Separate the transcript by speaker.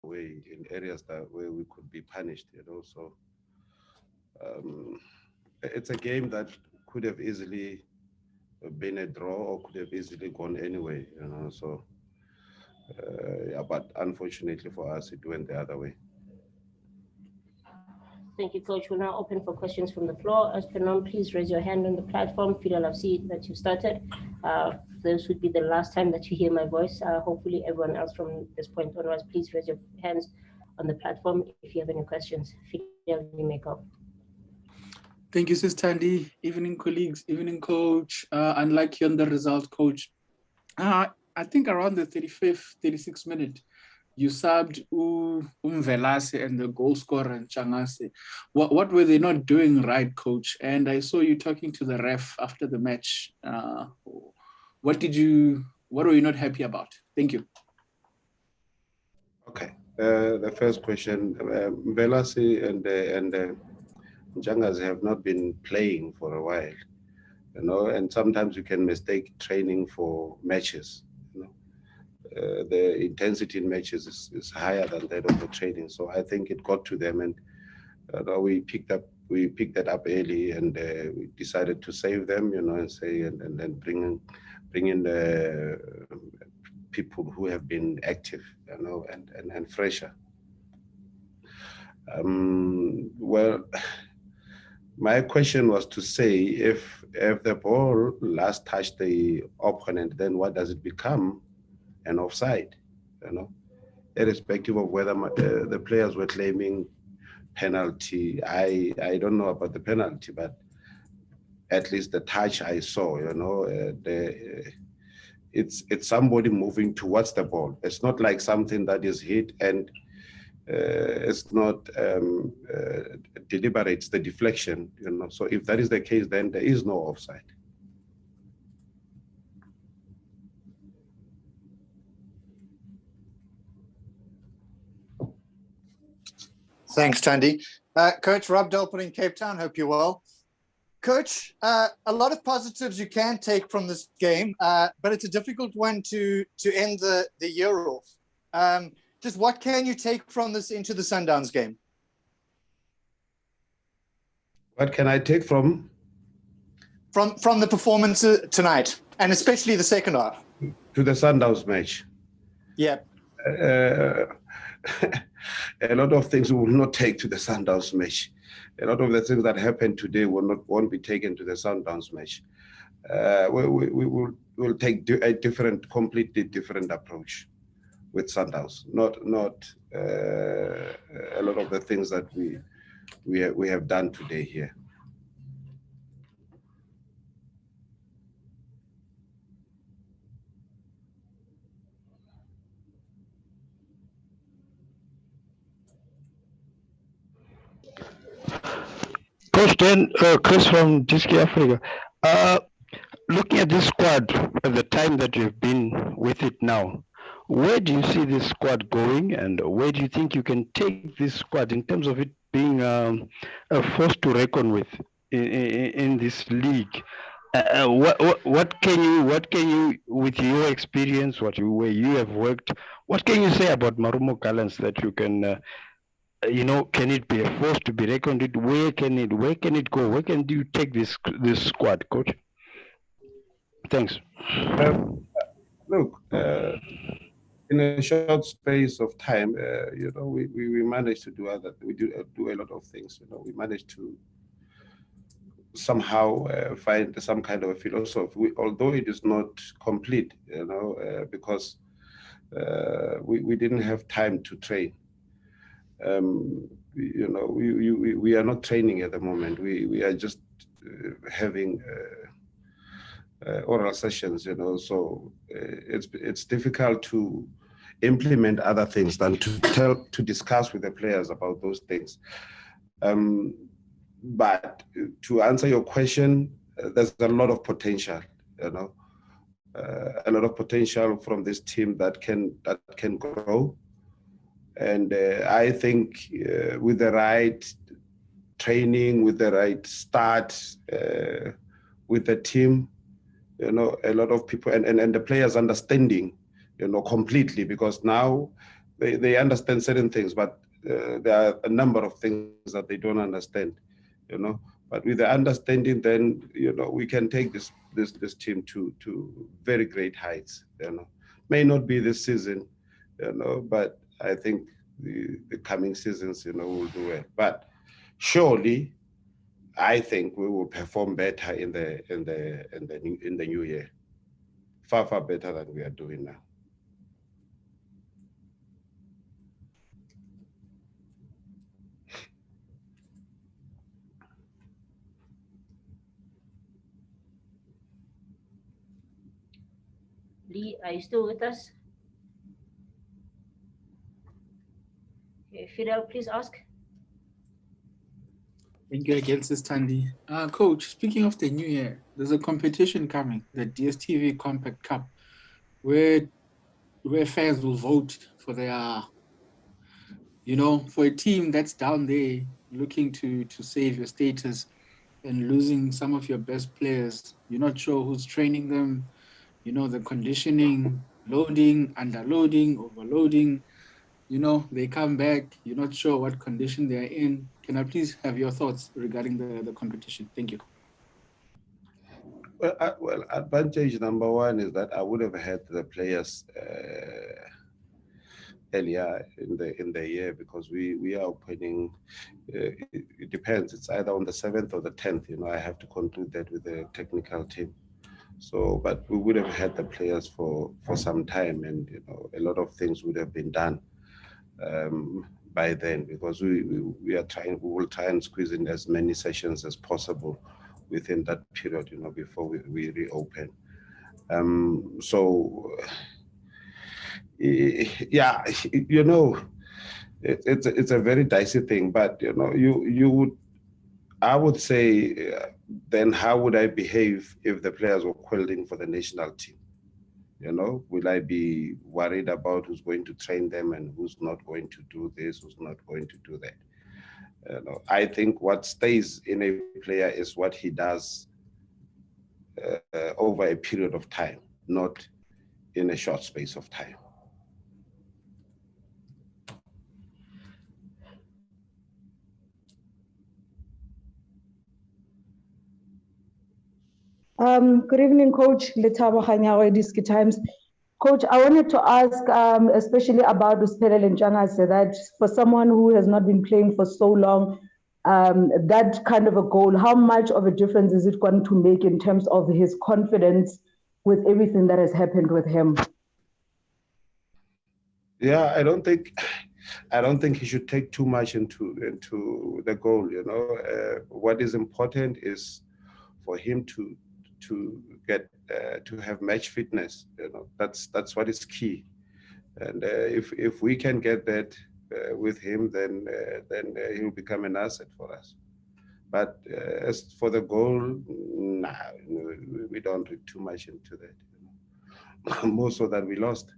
Speaker 1: way in areas where we could be punished, So it's a game that could have easily been a draw or could have easily gone anyway, So yeah, but unfortunately for us, it went the other way.
Speaker 2: Thank you, Coach. We're now open for questions from the floor. As per norm, please raise your hand on the platform. Fidel, I've seen that you started. This would be the last time that you hear my voice. Hopefully, everyone else from this point onwards, please raise your hands on the platform if you have any questions. Fidel, you may go.
Speaker 3: Thank you, Sis Tandy. Evening, colleagues. Evening, Coach. Unlike you on the result, Coach. I think around the 35th, 36th minute, you subbed Velase and the goal scorer Changase. What were they not doing right, Coach? And I saw you talking to the ref after the match. What were you not happy about? Thank you.
Speaker 1: Okay. The first question, Velase and Jangas have not been playing for a while, and sometimes you can mistake training for matches. The intensity in matches is higher than that of the training. So I think it got to them, and we picked that up early, and we decided to save them, and say and then bring in the people who have been active, and fresher. Well, my question was to say if the ball last touched the opponent, then what does it become? An offside, irrespective of whether the players were claiming penalty. I don't know about the penalty, but at least the touch I saw, it's somebody moving towards the ball. It's not like something that is hit and it's not deliberate, it's the deflection, So if that is the case, then there is no offside.
Speaker 4: Thanks, Tandy. Coach Rob Delpit in Cape Town, hope you're well. Coach, a lot of positives you can take from this game, but it's a difficult one to end the year off. Just what can you take from this into the Sundowns game?
Speaker 1: What can I take from?
Speaker 4: From the performance tonight, and especially the second half?
Speaker 1: To the Sundowns match?
Speaker 4: Yeah.
Speaker 1: A lot of things we will not take to the Sundowns match. A lot of the things that happened today won't be taken to the Sundowns match. We'll take a completely different approach with Sundowns. Not a lot of the things that we have done today here.
Speaker 5: Coach Dan, Chris from DStv Africa. Looking at this squad at the time that you've been with it now, where do you see this squad going, and where do you think you can take this squad in terms of it being a force to reckon with in this league? What can you, with your experience, where you have worked, what can you say about Marumo Gallants that you can? Can it be a force to be reckoned with? Where can it go? Where can you take this squad, Coach? Thanks.
Speaker 1: Look, in a short space of time, we managed to do do a lot of things. We managed to somehow find some kind of a philosophy, although it is not complete, because we didn't have time to train. We are not training at the moment. We are just having oral sessions, so it's difficult to implement other things than to discuss with the players about those things. But to answer your question, there's a lot of potential, a lot of potential from this team that can grow. And I think with the right training, with the right start, with the team, a lot of people and the players understanding, completely, because now they understand certain things, but there are a number of things that they don't understand, you know. But with the understanding, then, you know, we can take this team to very great heights, you know. May not be this season, you know, but I think the coming seasons, you know, will do well. But surely, I think we will perform better in the new year, far better than we are doing now.
Speaker 2: Lee, are you still with us? Okay, Fidel, please ask.
Speaker 3: Thank you again, Sis Tandy. Coach, speaking of the new year, there's a competition coming, the DStv Compact Cup, where fans will vote for their, you know, for a team that's down there looking to save your status and losing some of your best players. You're not sure who's training them, you know, the conditioning, loading, underloading, overloading. You know, they come back, you're not sure what condition they're in. Can I please have your thoughts regarding the competition? Thank you.
Speaker 1: Well, advantage number one is that I would have had the players earlier in the year, because we are opening. It depends. It's either on the 7th or the 10th. You know, I have to conclude that with the technical team. So, but we would have had the players for some time, and, you know, a lot of things would have been done by then, because we will try and squeeze in as many sessions as possible within that period, you know, before we reopen. So yeah, you know, it's a very dicey thing, but, you know, I would say, then how would I behave if the players were quelling for the national team? You know, will I be worried about who's going to train them and who's not going to do this, who's not going to do that? You know, I think what stays in a player is what he does over a period of time, not in a short space of time.
Speaker 6: Good evening, Coach. Letabo Hanyawe, DStv Times. Coach, I wanted to ask, especially about Usphelele Ntshangase, that for someone who has not been playing for so long, that kind of a goal, how much of a difference is it going to make in terms of his confidence with everything that has happened with him?
Speaker 1: Yeah, I don't think he should take too much into the goal. You know, what is important is for him to get to have match fitness. You know, that's what is key. And if we can get that with him, then he'll become an asset for us. But as for the goal, nah, we don't read too much into that. You know? Most of that we lost.